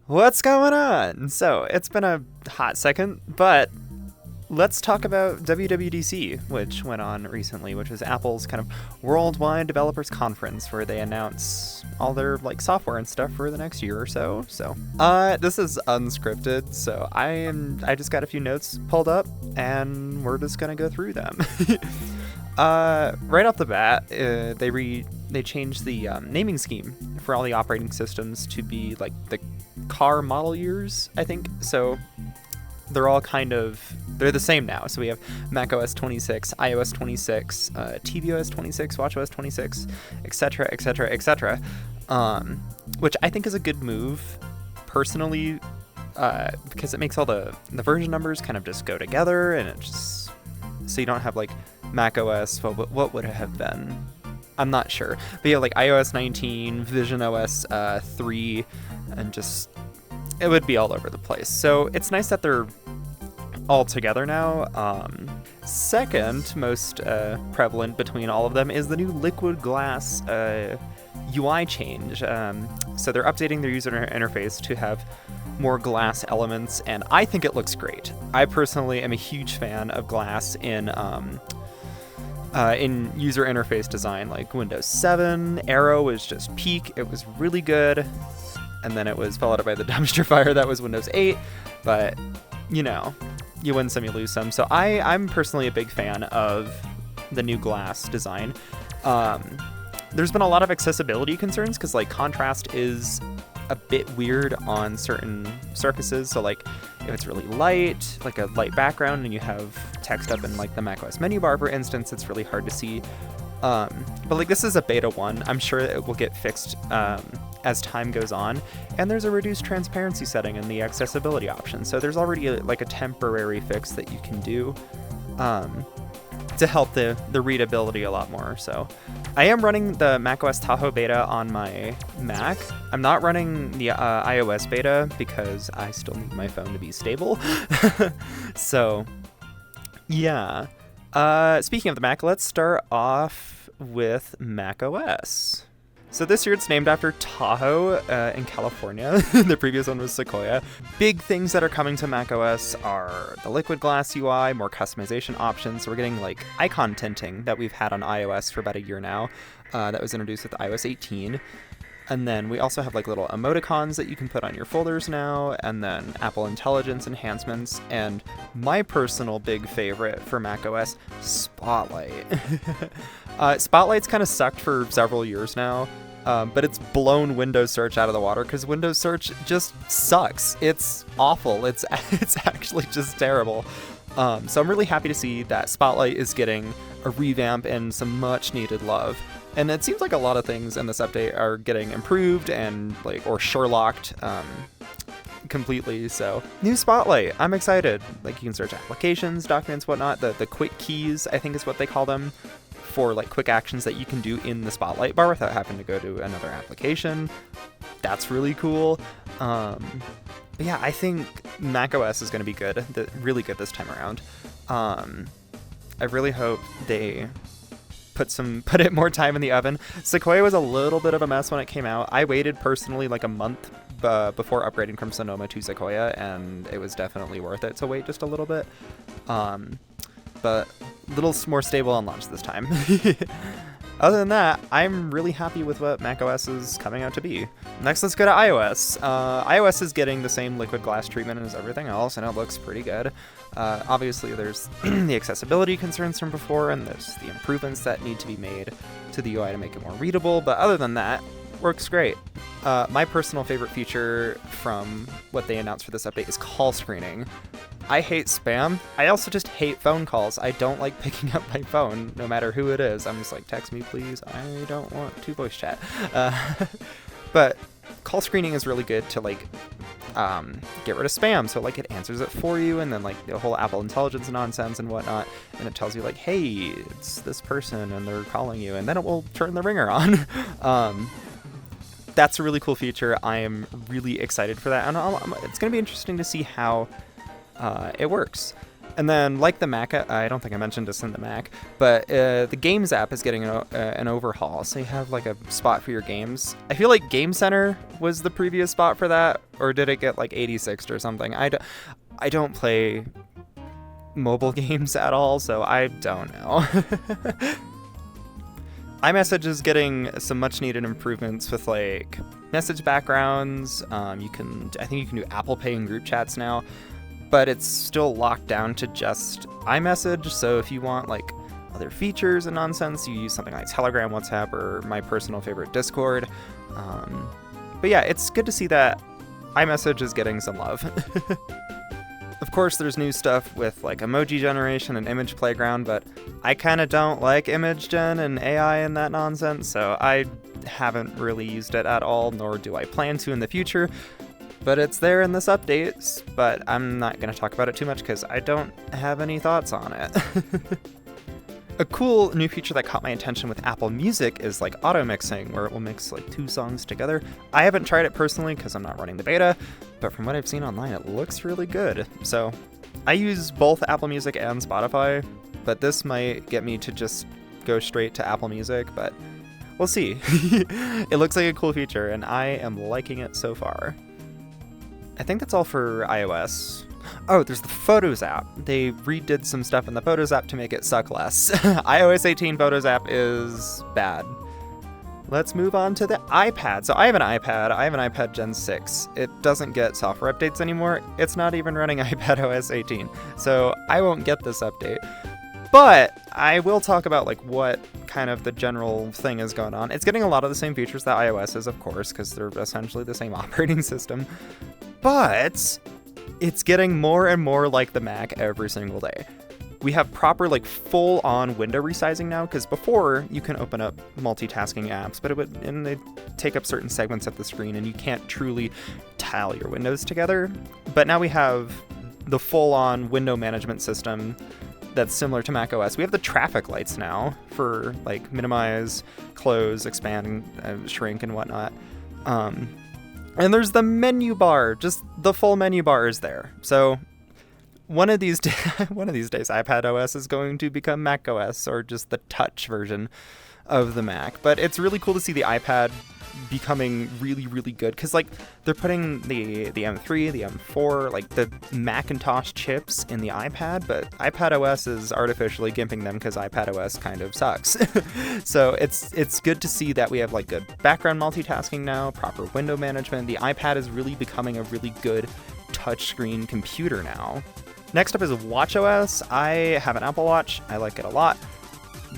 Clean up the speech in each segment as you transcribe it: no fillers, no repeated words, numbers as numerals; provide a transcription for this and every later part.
What's going on? So, it's been a hot second, but let's talk about WWDC, which went on recently, which was Apple's kind of worldwide developers conference where they announce all their software and stuff for the next year or so. This is unscripted, so I just got a few notes pulled up and we're just going to go through them. Right off the bat, they changed the naming scheme for all the operating systems to be like the car model years, I think. So they're all they're the same now. So we have macOS 26, iOS 26, tvOS 26, watchOS 26, etc., etc., etc. Which I think is a good move, personally, because it makes all the version numbers kind of just go together, and it just so you don't have macOS. What would it have been? I'm not sure. But yeah, iOS 19, visionOS 3, and just it would be all over the place. So it's nice that they're all together now. Second most prevalent between all of them is the new Liquid Glass UI change. So they're updating their user interface to have more glass elements, and I think it looks great. I personally am a huge fan of glass in user interface design. Like Windows 7, Arrow was just peak. It was really good. And then it was followed up by the dumpster fire that was Windows 8. But, you win some, you lose some. So I'm personally a big fan of the new glass design. There's been a lot of accessibility concerns because contrast is a bit weird on certain surfaces. So if it's really light, like a light background, and you have text up in the macOS menu bar, for instance, it's really hard to see. But this is a beta 1. I'm sure it will get fixed as time goes on. And there's a reduced transparency setting in the accessibility option. So there's already a temporary fix that you can do to help the readability a lot more. So I am running the macOS Tahoe beta on my Mac. I'm not running the iOS beta because I still need my phone to be stable. So yeah. Speaking of the Mac, let's start off with macOS. So this year it's named after Tahoe in California. The previous one was Sequoia. Big things that are coming to macOS are the Liquid Glass UI, more customization options. So we're getting icon tinting that we've had on iOS for about a year now. That was introduced with iOS 18. And then we also have little emoticons that you can put on your folders now, and then Apple Intelligence enhancements, and my personal big favorite for macOS, Spotlight. Spotlight's kind of sucked for several years now, but it's blown Windows Search out of the water because Windows Search just sucks. It's awful. It's actually just terrible. So I'm really happy to see that Spotlight is getting a revamp and some much needed love. And it seems like a lot of things in this update are getting improved and or Sherlocked completely. So new Spotlight, I'm excited. You can search applications, documents, whatnot. The quick keys, I think is what they call them, for quick actions that you can do in the Spotlight bar without having to go to another application. That's really cool. But yeah, I think macOS is going to be good, really good this time around. I really hope they put it more time in the oven. Sequoia was a little bit of a mess when it came out. I waited personally a month before upgrading from Sonoma to Sequoia, and it was definitely worth it to wait just a little bit. But a little more stable on launch this time. Other than that, I'm really happy with what macOS is coming out to be. Next, let's go to iOS. iOS is getting the same Liquid Glass treatment as everything else, and it looks pretty good. Obviously, there's the accessibility concerns from before, and there's the improvements that need to be made to the UI to make it more readable, but other than that, works great. My personal favorite feature from what they announced for this update is call screening. I hate spam. I also just hate phone calls. I don't like picking up my phone, no matter who it is. I'm just text me please. I don't want to voice chat. But call screening is really good to get rid of spam. So it answers it for you, and then the whole Apple Intelligence nonsense and whatnot, and it tells you hey, it's this person and they're calling you, and then it will turn the ringer on. That's a really cool feature. I am really excited for that, and it's going to be interesting to see how it works. And then, like the Mac, I don't think I mentioned this in the Mac, but the Games app is getting an overhaul. So you have like a spot for your games. I feel like Game Center was the previous spot for that, or did it get like 86'd or something? I don't play mobile games at all, so I don't know. iMessage is getting some much needed improvements with like message backgrounds. I think you can do Apple Pay in group chats now, but it's still locked down to just iMessage. So if you want like other features and nonsense, you use something like Telegram, WhatsApp, or my personal favorite, Discord. But yeah, it's good to see that iMessage is getting some love. Of course, there's new stuff with like emoji generation and image playground, but I kind of don't like image gen and AI and that nonsense, so I haven't really used it at all, nor do I plan to in the future. But it's there in this update, but I'm not going to talk about it too much because I don't have any thoughts on it. A cool new feature that caught my attention with Apple Music is like auto mixing, where it will mix like 2 songs together. I haven't tried it personally because I'm not running the beta, but from what I've seen online, it looks really good. So I use both Apple Music and Spotify, but this might get me to just go straight to Apple Music, but we'll see. It looks like a cool feature, and I am liking it so far. I think that's all for iOS. Oh, there's the Photos app. They redid some stuff in the Photos app to make it suck less. iOS 18 Photos app is bad. Let's move on to the iPad. So I have an iPad Gen 6. It doesn't get software updates anymore. It's not even running iPadOS 18. So I won't get this update. But I will talk about like what kind of the general thing is going on. It's getting a lot of the same features that iOS is, of course, because they're essentially the same operating system. But it's getting more and more like the Mac every single day. We have proper like full-on window resizing now, because before you can open up multitasking apps, but they take up certain segments of the screen and you can't truly tile your windows together. But now we have the full-on window management system that's similar to macOS. We have the traffic lights now for like minimize, close, expand, shrink, and whatnot. And there's the menu bar, just the full menu bar is there. So one of these days, iPadOS is going to become macOS, or just the touch version of the Mac. But it's really cool to see the iPad becoming really, really good, because like they're putting the M3, the M4, like the Macintosh chips in the iPad, but iPadOS is artificially gimping them because iPadOS kind of sucks. So it's good to see that we have like good background multitasking now, proper window management. The iPad is really becoming a really good touchscreen computer now. Next up is watchOS. I have an Apple Watch. I like it a lot.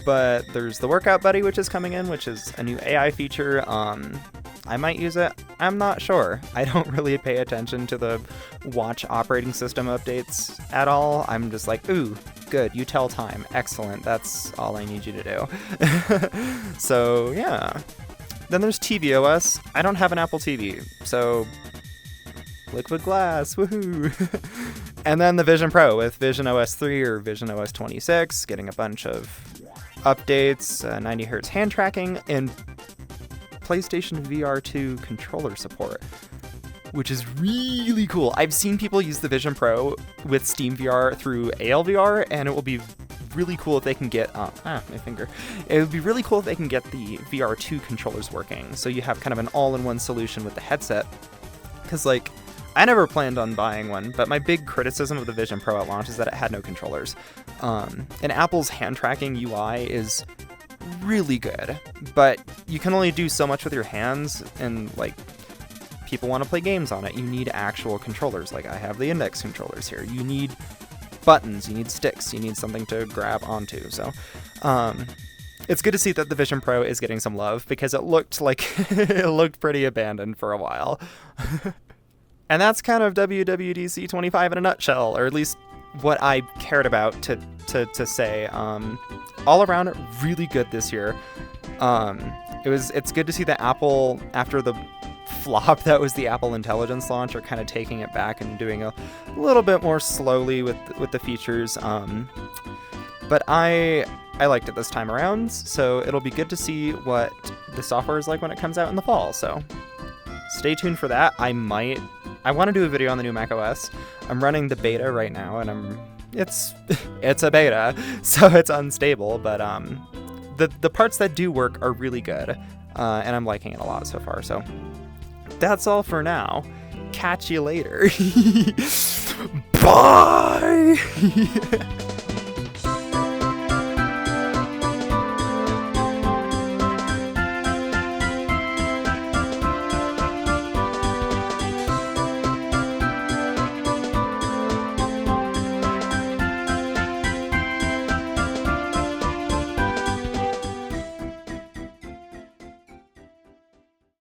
But there's the Workout Buddy, which is coming in, which is a new AI feature. I might use it. I'm not sure. I don't really pay attention to the watch operating system updates at all. I'm just like, ooh, good. You tell time. Excellent. That's all I need you to do. So, yeah. Then there's tvOS. I don't have an Apple TV, so liquid glass, woohoo! And then the Vision Pro with Vision OS 3 or Vision OS 26, getting a bunch of updates, 90 Hz hand tracking, and PlayStation VR 2 controller support, which is really cool. I've seen people use the Vision Pro with Steam VR through ALVR, and it will be really cool if they can get, my finger. It would be really cool if they can get the VR 2 controllers working, so you have kind of an all-in-one solution with the headset, because like, I never planned on buying one, but my big criticism of the Vision Pro at launch is that it had no controllers. And Apple's hand tracking UI is really good, but you can only do so much with your hands, and like, people want to play games on it. You need actual controllers. Like, I have the index controllers here. You need buttons, you need sticks, you need something to grab onto. So, it's good to see that the Vision Pro is getting some love, because it looked like it looked pretty abandoned for a while. And that's kind of WWDC25 in a nutshell, or at least what I cared about to say. All around, really good this year. It's good to see that Apple, after the flop that was the Apple Intelligence launch, are kind of taking it back and doing a little bit more slowly with the features. But I liked it this time around, so it'll be good to see what the software is like when it comes out in the fall. So stay tuned for that. I want to do a video on the new macOS. I'm running the beta right now, and I'm it's it's a beta, so it's unstable, but the parts that do work are really good, and I'm liking it a lot so far. So that's all for now. Catch you later. Bye.